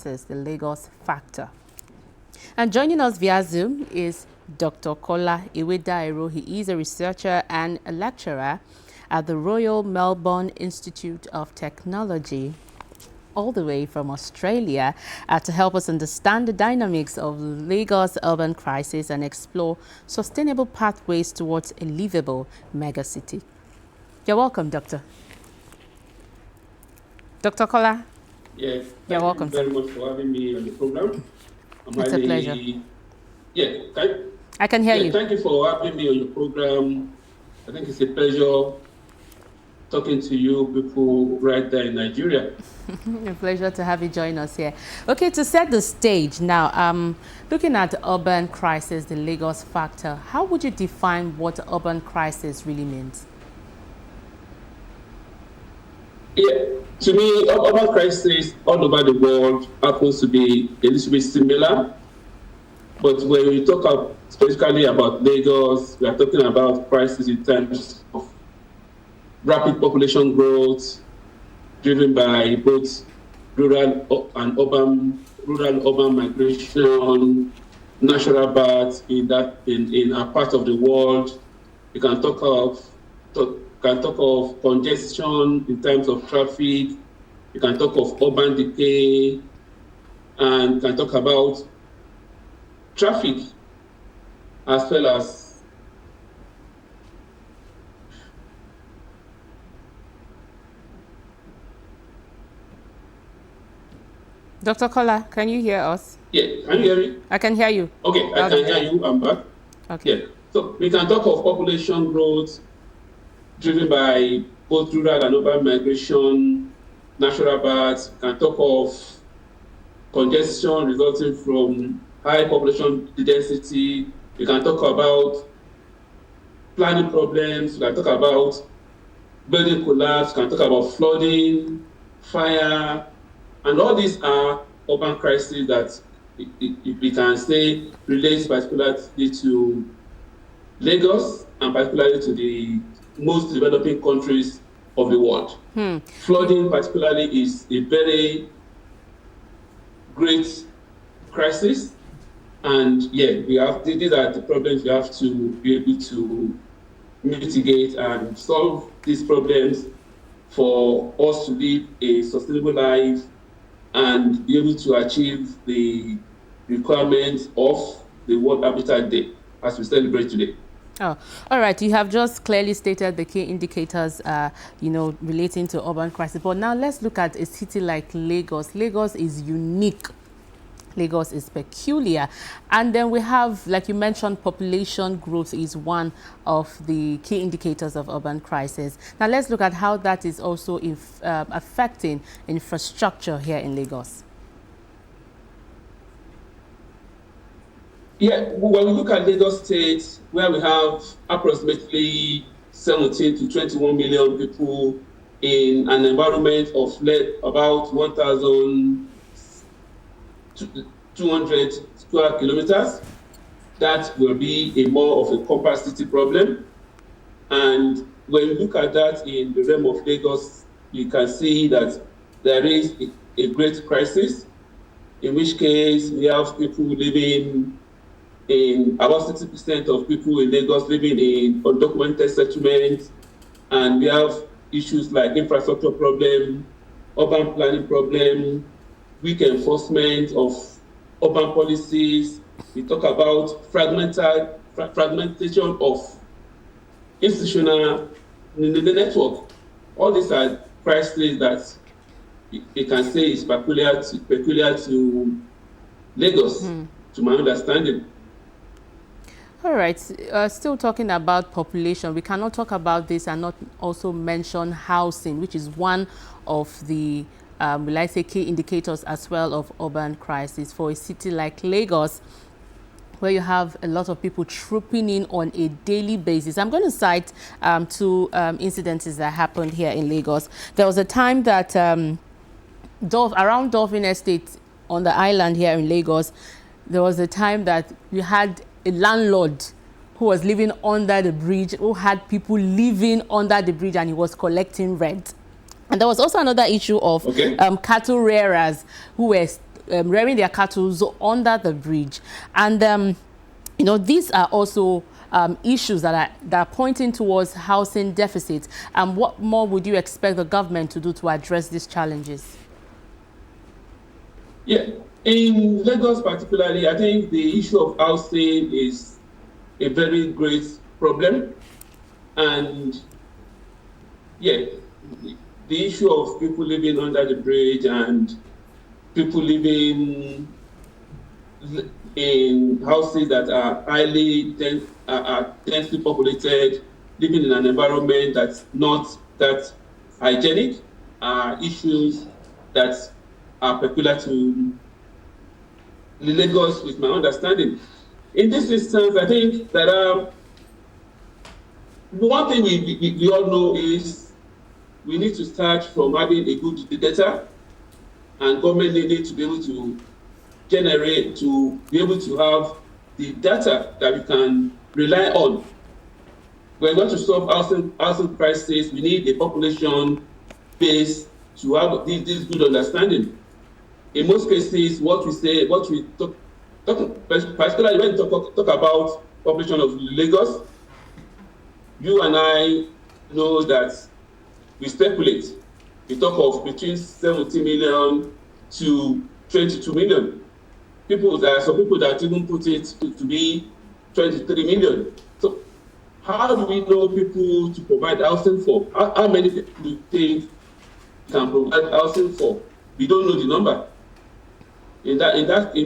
crisis, the Lagos factor. And joining us via Zoom is Dr. Kola Iwedairo. He is a researcher and a lecturer at the Royal Melbourne Institute of Technology, all the way from Australia, to help us understand the dynamics of Lagos urban crisis and explore sustainable pathways towards a livable megacity. You're welcome, Doctor. Dr. Kola? Yes, you're welcome. Thank you very much for having me on the program. It's a pleasure. Yeah, I can hear you. Thank you for having me on your program. I think it's a pleasure talking to you people right there in Nigeria. A pleasure to have you join us here. Okay, to set the stage now, looking at the urban crisis, the Lagos factor, how would you define what urban crisis really means? Yeah, to me, urban crisis all over the world happens to be a little bit similar. But when we talk specifically about Lagos, we are talking about crisis in terms of rapid population growth, driven by both rural and urban migration, natural births in a part of the world. You can talk of congestion in terms of traffic. You can talk of urban decay, and you can talk about traffic as well as Dr. Kola, can you hear us? Yeah, can you hear me? I can hear you. Okay, I can hear you. I'm back. Okay. Yeah. So we can talk of population growth driven by both rural and urban migration, natural births. We can talk of congestion resulting from high population density. We can talk about planning problems. We can talk about building collapse. We can talk about flooding, fire, and all these are urban crises that we can say relates particularly to Lagos and particularly to the most developing countries of the world. Flooding particularly is a very great crisis, and yeah, these are the problems we have to be able to mitigate and solve these problems for us to live a sustainable life and be able to achieve the requirements of the World Habitat Day as we celebrate today. Oh, all right. You have just clearly stated the key indicators, relating to urban crisis. But now let's look at a city like Lagos. Lagos is unique. Lagos is peculiar. And then we have, like you mentioned, population growth is one of the key indicators of urban crisis. Now let's look at how that is also affecting infrastructure here in Lagos. Yeah, when we look at Lagos State, where we have approximately 17 to 21 million people in an environment of about 1,200 square kilometers, that will be more of a capacity problem. And when you look at that in the realm of Lagos, you can see that there is a great crisis, in which case we have people living in about 60% of people in Lagos living in undocumented settlements, and we have issues like infrastructure problem, urban planning problem, weak enforcement of urban policies. We talk about fragmentation of institutional network. All these are crises that you can say is peculiar to Lagos, to my understanding. All right, still talking about population, we cannot talk about this and not also mention housing, which is one of the, key indicators as well of urban crisis for a city like Lagos, where you have a lot of people trooping in on a daily basis. I'm going to cite two incidences that happened here in Lagos. There was a time that around Dolphin Estate on the island here in Lagos, there was a time that you had a landlord who was living under the bridge, who had people living under the bridge, and he was collecting rent. And there was also another issue of cattle rearers who were rearing their cattle under the bridge. And these are also issues that are pointing towards housing deficits. And what more would you expect the government to do to address these challenges? Yeah, in Lagos particularly, I think the issue of housing is a very great problem. And yeah, the issue of people living under the bridge and people living in houses that are densely populated, living in an environment that's not that hygienic, are issues that are peculiar to Lagos, with my understanding. In this instance, I think that one thing we all know is we need to start from having a good data, and government need to be able to generate, to be able to have the data that we can rely on. We're going to solve housing crisis. We need a population base to have this good understanding. In most cases, what we talk particularly when we talk about population of Lagos, you and I know that we speculate. We talk of between 70 million to 22 million. Some people that even put it to be 23 million. So how do we know people to provide housing for? How many people do you think can provide housing for? We don't know the number. In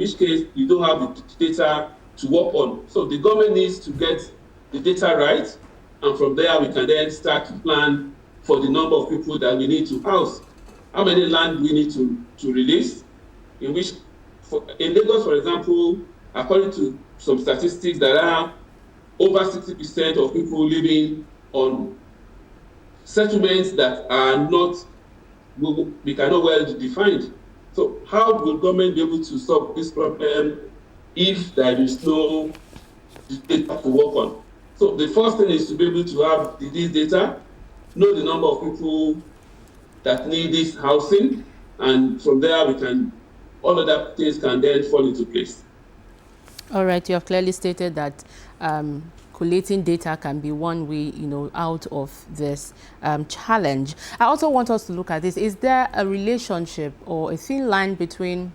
which case, you don't have the data to work on. So the government needs to get the data right, and from there we can then start to plan for the number of people that we need to house. How many land we need to release? In Lagos, for example, according to some statistics, there are over 60% of people living on settlements that are not well defined. So how will government be able to solve this problem if there is no data to work on? So the first thing is to be able to have this data, know the number of people that need this housing, and from there all other things can then fall into place. All right, you have clearly stated that collating data can be one way, out of this challenge. I also want us to look at this. Is there a relationship or a thin line between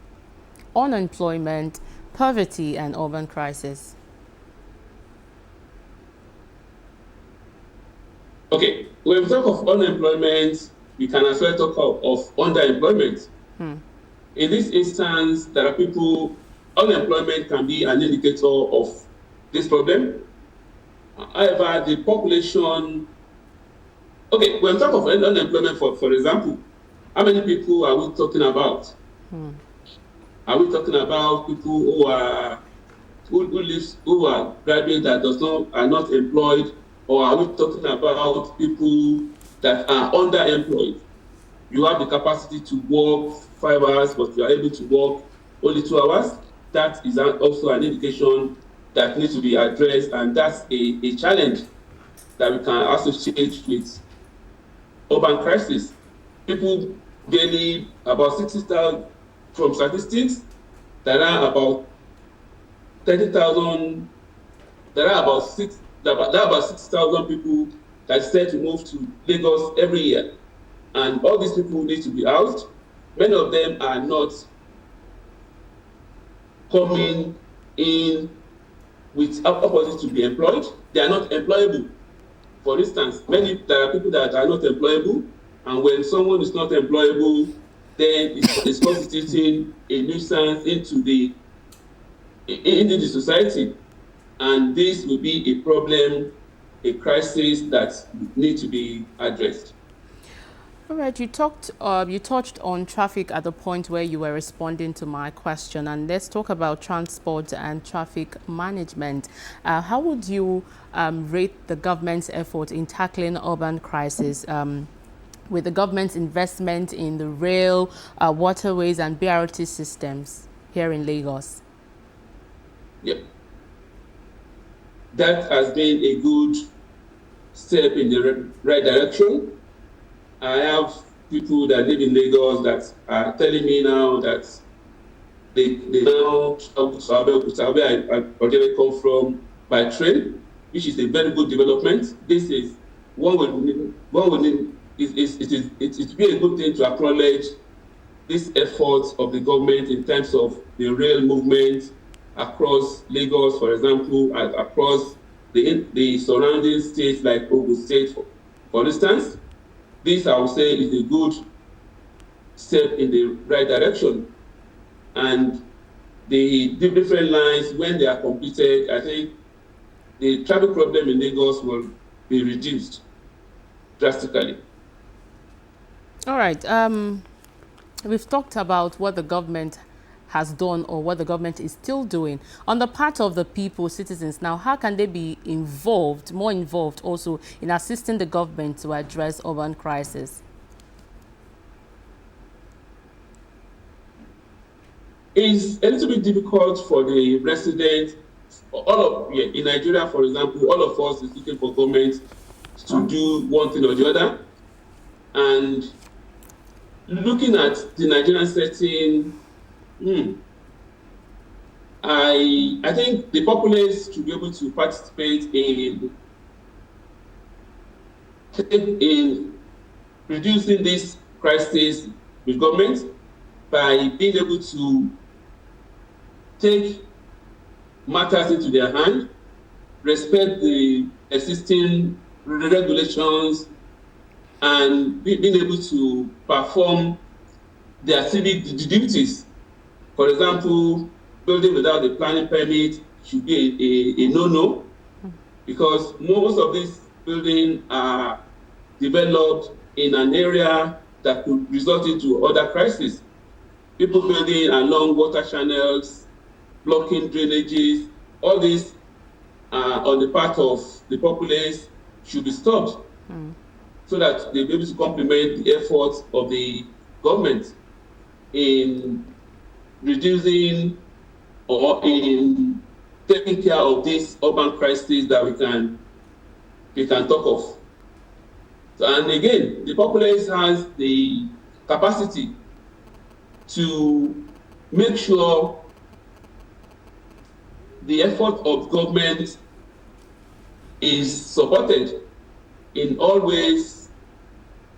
unemployment, poverty, and urban crisis? Okay, when we talk of unemployment, we can as well talk of underemployment. In this instance, there are people, unemployment can be an indicator of this problem. However, the population, okay, when we talk of unemployment, for example, how many people are we talking about? Are we talking about people who are graduates that are not employed, or are we talking about people that are underemployed? You have the capacity to work 5 hours, but you are able to work only 2 hours. That is also an indication that needs to be addressed, and that's a challenge that we can associate with urban crisis. People daily, about 60,000, from statistics, there are about 30,000, there are about 6,000 people that said to move to Lagos every year. And all these people need to be housed. Many of them are not coming in with opportunity to be employed. They are not employable. For instance, there are people that are not employable, and when someone is not employable, then it's constituting a nuisance into the society, and this will be a problem, a crisis that needs to be addressed. All right, you touched on traffic at the point where you were responding to my question, and let's talk about transport and traffic management. How would you rate the government's effort in tackling urban crisis with the government's investment in the rail, waterways, and BRT systems here in Lagos? Yeah, that has been a good step in the right direction. I have people that live in Lagos that are telling me now that they now travel to Abeokuta, where I originally come from, by train, which is a very good development. This is one would need it be a good thing to acknowledge this effort of the government in terms of the rail movement across Lagos, for example, and across the surrounding states like Ogun State, for instance. This, I would say, is a good step in the right direction. And the different lines, when they are completed, I think the traffic problem in Lagos will be reduced drastically. All right. We've talked about what the government has done or what the government is still doing. On the part of the people, citizens, now, how can they be involved, more involved also in assisting the government to address urban crisis? It's a little bit difficult for the residents. In Nigeria, for example, all of us is looking for government to do one thing or the other. And looking at the Nigerian setting, I think the populace should be able to participate in reducing this crisis with government by being able to take matters into their hand, respect the existing regulations, and being able to perform their civic duties. For example, building without a planning permit should be a no-no, because most of these buildings are developed in an area that could result into other crises. People building along water channels, blocking drainages, all this on the part of the populace should be stopped so that they'll be able to complement the efforts of the government in reducing or in taking care of these urban crises that we can talk of. So, and again, the populace has the capacity to make sure the effort of government is supported in all ways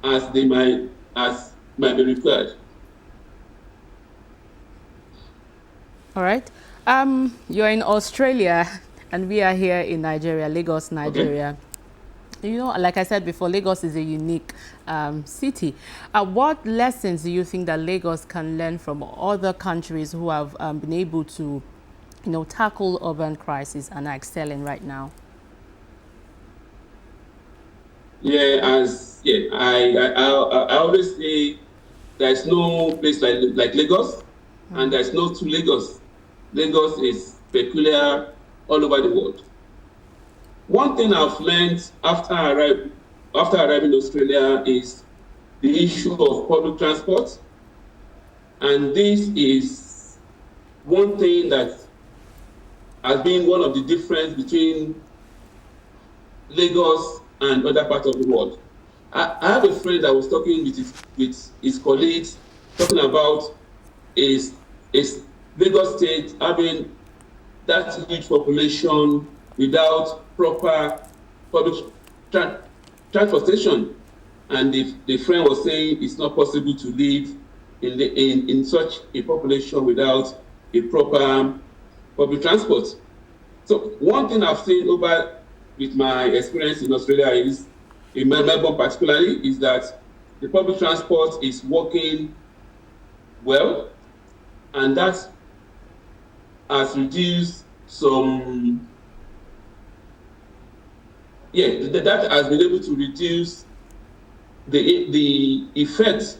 as might be required. All right. You're in Australia and we are here in Nigeria, Lagos, Nigeria. Okay. You know, like I said before, Lagos is a unique city. What lessons do you think that Lagos can learn from other countries who have been able to, tackle urban crisis and are excelling right now? I always say there's no place like Lagos, and there's no two Lagos. Lagos is peculiar all over the world. One thing I've learned after arriving in Australia is the issue of public transport. And this is one thing that has been one of the difference between Lagos and other parts of the world. I have a friend that was talking with his colleagues, talking about is Lagos State having that huge population without proper public transportation, and the friend was saying it's not possible to live in such a population without a proper public transport. So one thing I've seen over with my experience in Australia is, in Melbourne particularly, is that the public transport is working well, and that has reduced some. That has been able to reduce the effect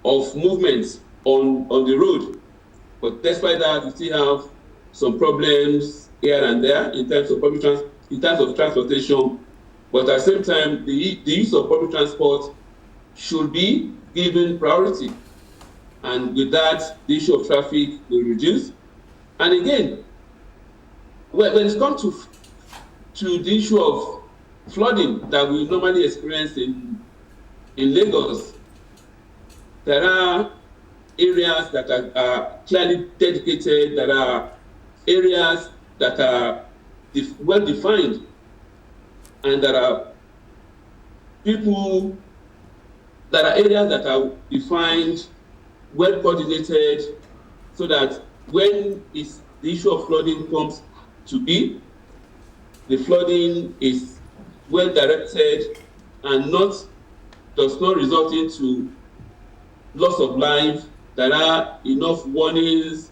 of movements on the road. But despite that, we still have some problems here and there in terms of transportation. But at the same time, the use of public transport should be given priority. And with that, the issue of traffic will reduce. And again, when it comes to the issue of flooding that we normally experience in Lagos, there are areas that are clearly dedicated, that are areas that are well defined, and there are people, there are areas that are defined, well coordinated, so that when the issue of flooding comes to be, the flooding is well directed and does not result into loss of life. There are enough warnings.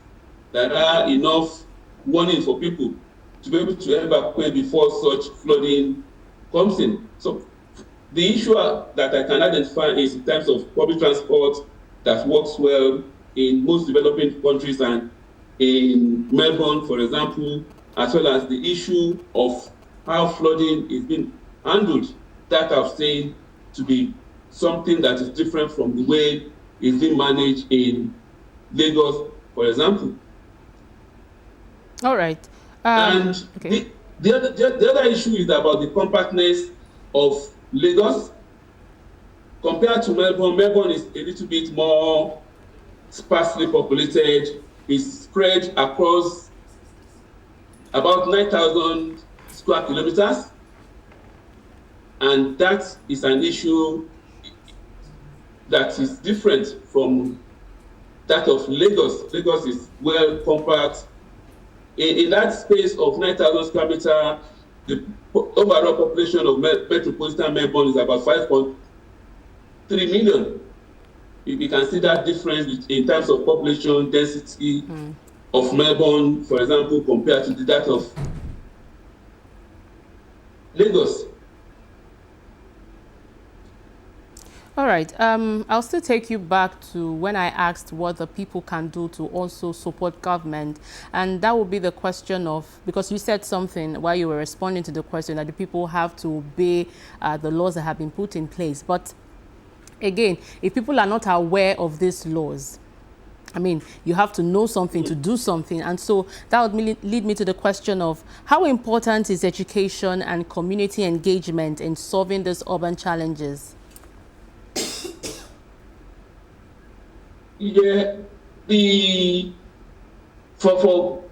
There are enough warnings for people to be able to evacuate before such flooding comes in. So the issue that I can identify is in terms of public transport that works well in most developing countries and in Melbourne, for example, as well as the issue of how flooding is being handled, that I've seen to be something that is different from the way it's being managed in Lagos, for example. All right. And Okay. the other issue is about the compactness of Lagos compared to Melbourne. Melbourne is a little bit more sparsely populated. It's spread across about 9,000 square kilometers, and that is an issue that is different from that of Lagos. Lagos is well compact. In that space of 9,000 square meters, the overall population of metropolitan Melbourne is about 5.3 million. You can see that difference in terms of population density of Melbourne, for example, compared to that of Lagos. All right. I'll still take you back to when I asked what the people can do to also support government. And that would be the question of, because you said something while you were responding to the question that the people have to obey the laws that have been put in place. But again, if people are not aware of these laws, I mean, you have to know something to do something. And so that would lead me to the question of how important is education and community engagement in solving these urban challenges? Yeah, for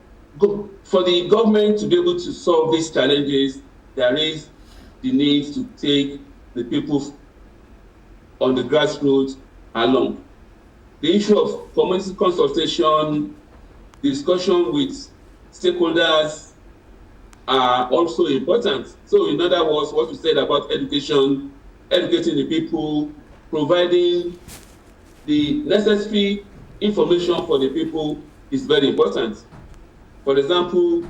the government to be able to solve these challenges, there is the need to take the people on the grassroots along. The issue of community consultation, discussion with stakeholders are also important. So in other words, what we said about education, educating the people, providing the necessary information for the people is very important. For example,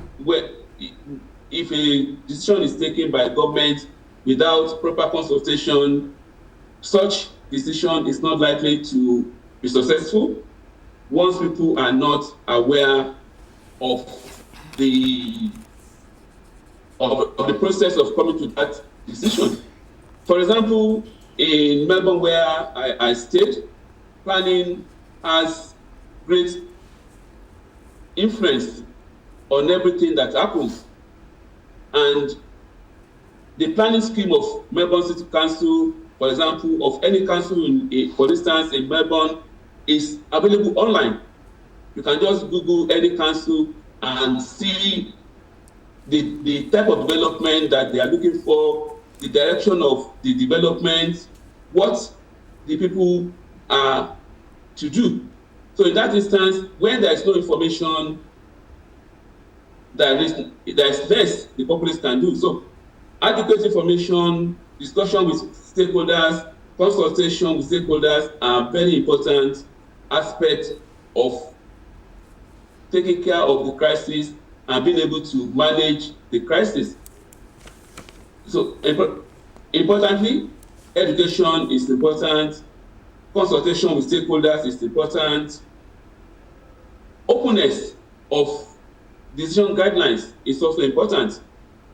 if a decision is taken by government without proper consultation, such decision is not likely to be successful once people are not aware of the process of coming to that decision. For example, in Melbourne, where I stayed, planning has great influence on everything that happens. And the planning scheme of Melbourne City Council, for example, of any council, for instance, in Melbourne, is available online. You can just Google any council and see the type of development that they are looking for, the direction of the development, what the people are to do. So in that instance, when there is no information, there is less the populace can do. So adequate information, discussion with stakeholders, consultation with stakeholders are very important aspects of taking care of the crisis and being able to manage the crisis. So importantly, education is important, consultation with stakeholders is important, openness of decision guidelines is also important.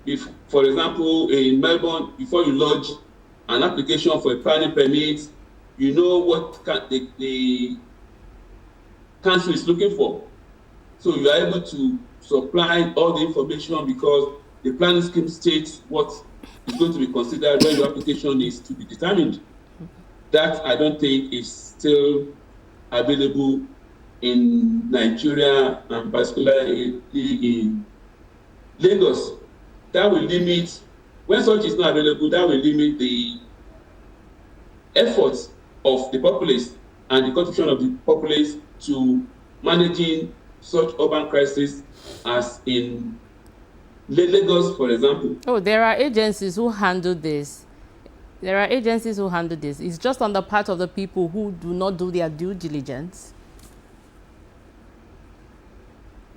If, for example, in Melbourne, before you lodge an application for a planning permit, you know what the council is looking for. So you are able to supply all the information because the planning scheme states what is going to be considered when your application is to be determined. That I don't think is still available in Nigeria and particularly in Lagos. That will limit, when such is not available, that will limit the efforts of the populace and the contribution of the populace to managing such urban crises as in Lagos, for example. Oh, there are agencies who handle this. There are agencies who handle this. It's just on the part of the people who do not do their due diligence.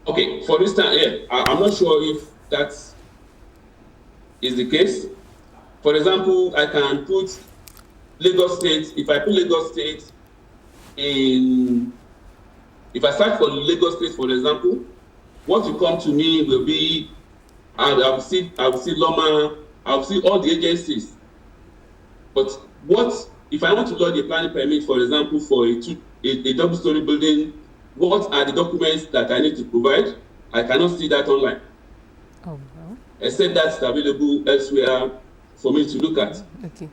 Okay, for instance, yeah, I'm not sure if that is the case. For example, I can put Lagos State, if I put Lagos State in, if I search for Lagos State, for example, what will come to me will be, I will see Loma, I will see all the agencies. But what, if I want to lodge a planning permit, for example, for a double-story building, what are the documents that I need to provide? I cannot see that online. Oh, well. Except that's available elsewhere for me to look at. Okay.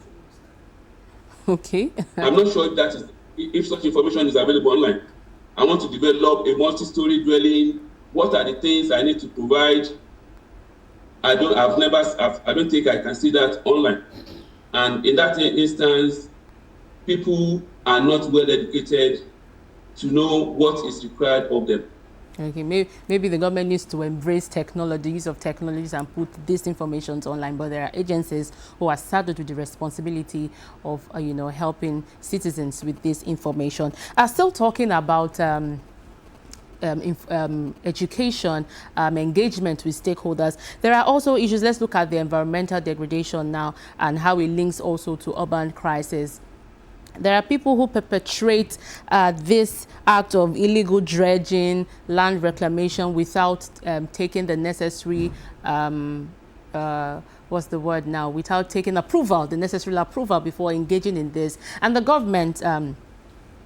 Okay. I'm not sure if that is, if such information is available online. I want to develop a multi-story dwelling. What are the things I need to provide? I don't think I can see that online. And in that instance, people are not well educated to know what is required of them. Okay, maybe the government needs to embrace technology, use of technologies, and put this information online. But there are agencies who are saddled with the responsibility of, helping citizens with this information. Still talking about education, engagement with stakeholders. There are also issues. Let's look at the environmental degradation now and how it links also to urban crisis. There are people who perpetrate this act of illegal dredging, land reclamation without taking the necessary, without taking approval, the necessary approval before engaging in this. And the government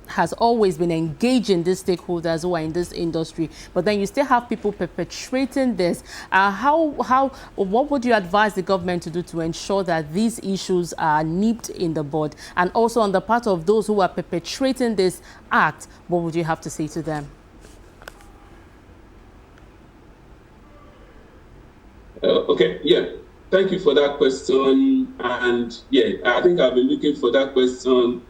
has always been engaging these stakeholders who are in this industry, but then you still have people perpetrating this. What would you advise the government to do to ensure that these issues are nipped in the bud? And also on the part of those who are perpetrating this act, what would you have to say to them? Okay, yeah. Thank you for that question. And yeah, I think I've been looking for that question.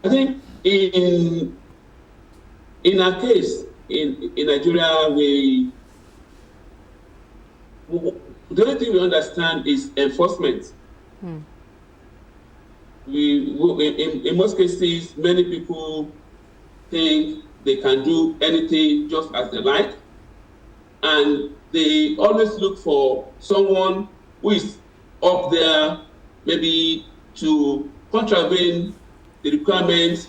I think in our case, in Nigeria, the only thing we understand is enforcement. In most cases, many people think they can do anything just as they like, and they always look for someone who is up there, maybe to contravene the requirements,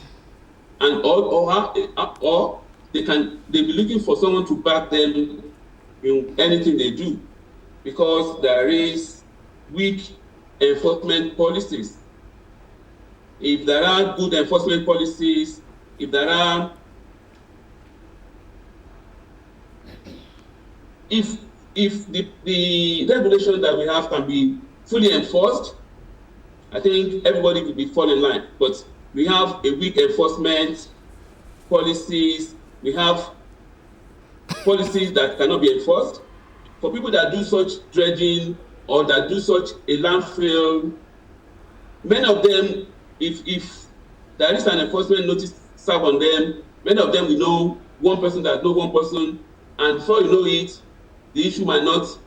and or they be looking for someone to back them in anything they do, because there is weak enforcement policies. If there are good enforcement policies, if the regulation that we have can be fully enforced, I think everybody will be fall in line. But we have a weak enforcement policies. We have policies that cannot be enforced. For people that do such dredging or that do such a landfill, many of them, if there is an enforcement notice served on them, many of them will know one person that knows one person, and before you know it, the issue might not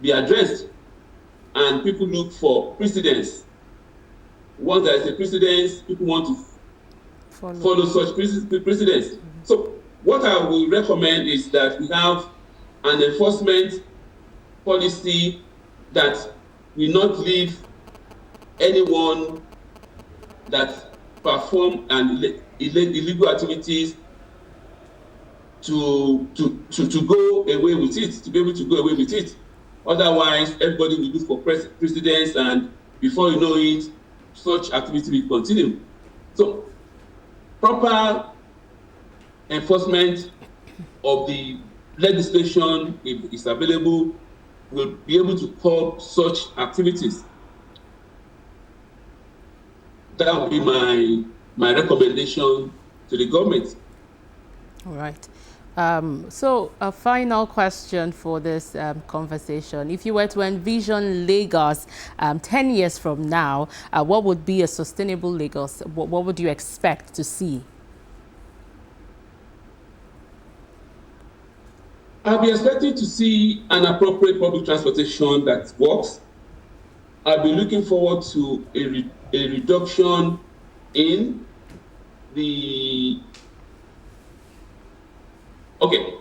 be addressed, and people look for precedents. Once there is a precedence, people want to follow such precedents. So what I will recommend is that we have an enforcement policy that will not leave anyone that perform illegal activities to go away with it, to be able to go away with it. Otherwise, everybody will look for precedents, and before you know it, such activity will continue. So, proper enforcement of the legislation, if it's available, will be able to curb such activities. That would be my recommendation to the government. All right. So a final question for this conversation. If you were to envision Lagos 10 years from now, what would be a sustainable Lagos? What would you expect to see? I'll be expecting to see an appropriate public transportation that works. I'll be looking forward to a reduction in the, okay,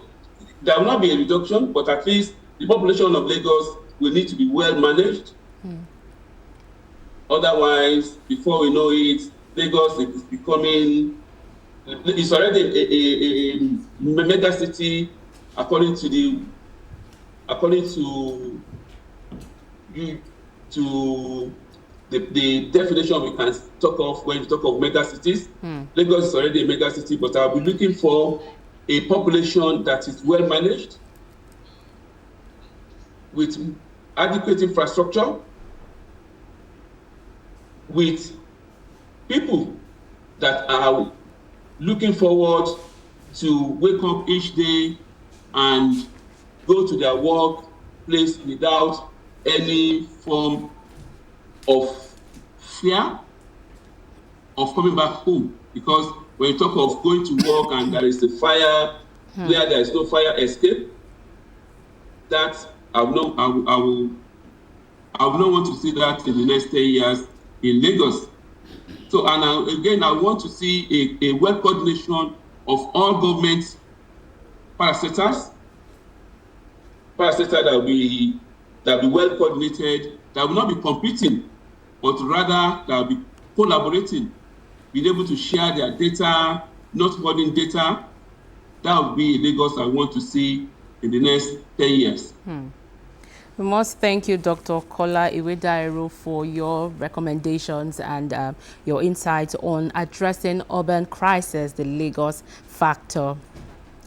there will not be a reduction, but at least the population of Lagos will need to be well managed. Otherwise, before we know it, Lagos is becoming, it's already a mega city according to the definition we can talk of when we talk of mega cities. Lagos is already a mega city, but I'll be looking for a population that is well managed, with adequate infrastructure, with people that are looking forward to wake up each day and go to their workplace without any form of fear of coming back home. Because when you talk of going to work and there is a fire, where there is no fire escape, that I will not want to see that in the next 10 years in Lagos. So, and again, I want to see a well coordination of all government parastatals that will be well coordinated, that will not be competing, but rather that will be collaborating, being able to share their data, not holding data. That will be Lagos I want to see in the next 10 years. We must thank you, Dr. Kola Iwedairo, for your recommendations and your insights on addressing urban crisis, the Lagos factor.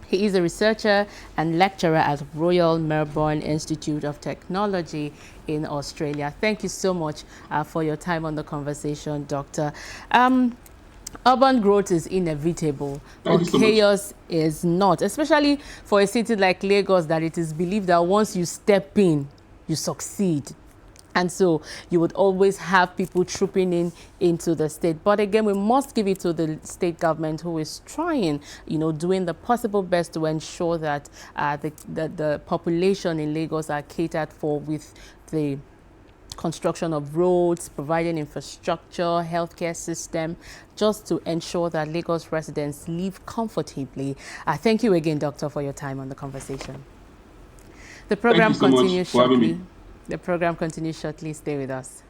He is a researcher and lecturer at Royal Melbourne Institute of Technology in Australia. Thank you so much for your time on the conversation, Doctor. Urban growth is inevitable, but chaos is not, especially for a city like Lagos, that it is believed that once you step in, you succeed. And so you would always have people trooping into the state. But again, we must give it to the state government, who is trying, doing the possible best to ensure that the population in Lagos are catered for with the construction of roads, providing infrastructure, healthcare system, just to ensure that Lagos residents live comfortably. Thank you again, Doctor, for your time on the conversation. The program continues shortly. The program continues shortly. Stay with us.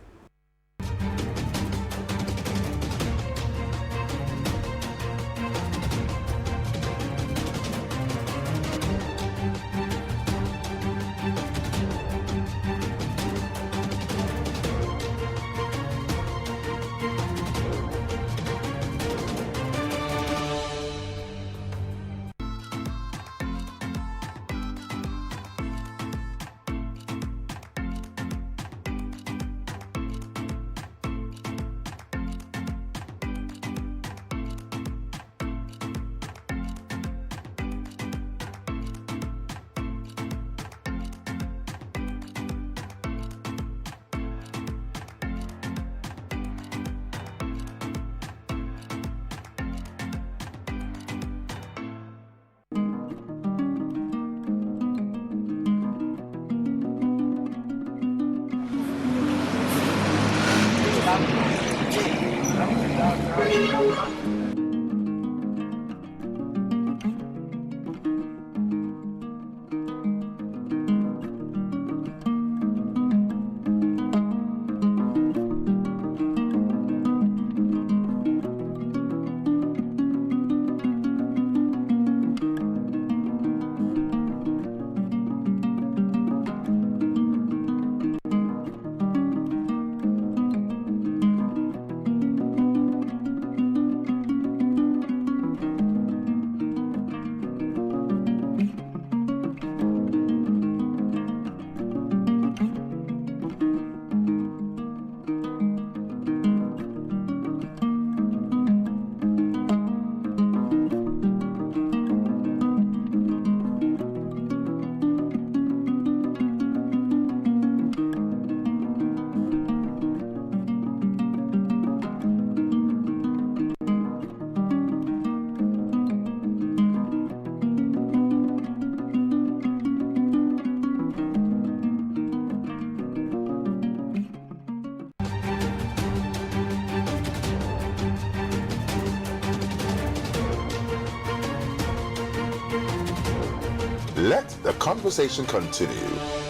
Let the conversation continue.